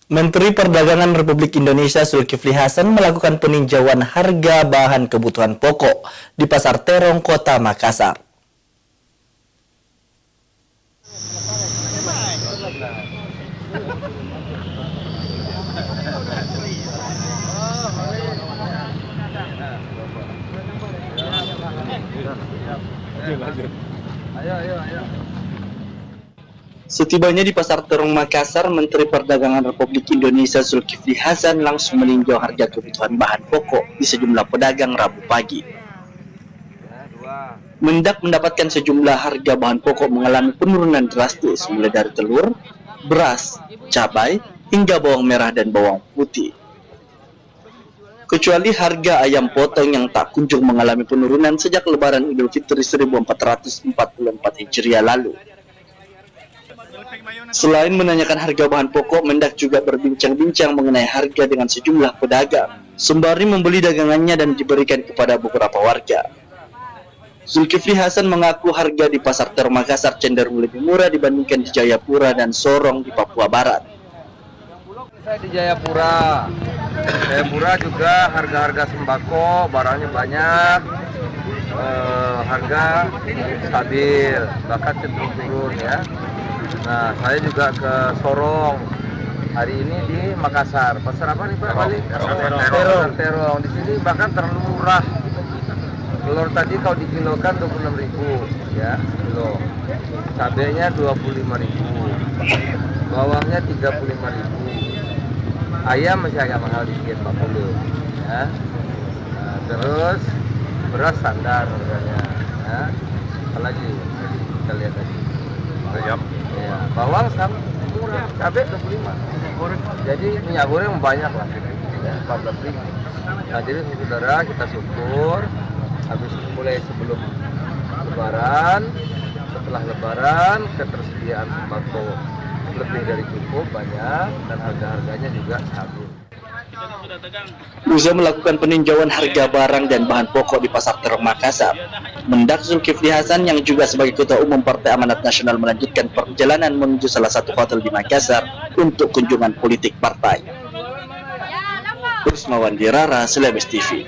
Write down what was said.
Menteri Perdagangan Republik Indonesia Zulkifli Hasan melakukan peninjauan harga bahan kebutuhan pokok di Pasar Terong, Kota Makassar. Setibanya di Pasar Terong Makassar, Menteri Perdagangan Republik Indonesia Zulkifli Hasan langsung meninjau harga kebutuhan bahan pokok di sejumlah pedagang Rabu pagi. Mendak mendapatkan sejumlah harga bahan pokok mengalami penurunan drastis, mulai dari telur, beras, cabai, hingga bawang merah dan bawang putih. Kecuali harga ayam potong yang tak kunjung mengalami penurunan sejak Lebaran Idul Fitri 1444 Hijriah lalu. Selain menanyakan harga bahan pokok, Mendak juga berbincang-bincang mengenai harga dengan sejumlah pedagang, sembari membeli dagangannya dan diberikan kepada beberapa warga. Zulkifli Hasan mengaku harga di Pasar Terong Makassar cenderung lebih murah dibandingkan di Jayapura dan Sorong di Papua Barat. Saya di Jayapura juga harga-harga sembako, barangnya banyak, harga stabil, bahkan cenderung turun ya. Nah, saya juga ke Sorong, hari ini di Makassar. Pasar apa nih Pak? Terong. Di sini bahkan terlalu murah. Telur tadi kalau dikilokan 26.000 ya kilo. Cabenya 25.000. Bawangnya 35.000. Ayam masih agak mahal dikit 40 ya. Nah, terus beras standar harganya ya. Apalagi kita lihat tadi. Ayam. Ya, bawang sama murah, cabai 25. Jadi minyak goreng banyak lah ya, 14.000. Nah, jadi saudara kita syukur habis mulai sebelum Lebaran, setelah Lebaran ketersediaan sembako lebih dari cukup, banyak, dan harga-harganya juga stabil. Usai melakukan peninjauan harga barang dan bahan pokok di Pasar Terong Makassar, Mendak Zulkifli Hasan yang juga sebagai Ketua Umum Partai Amanat Nasional melanjutkan perjalanan menuju salah satu hotel di Makassar untuk kunjungan politik partai. Rusmawan Dirara, Celebes TV.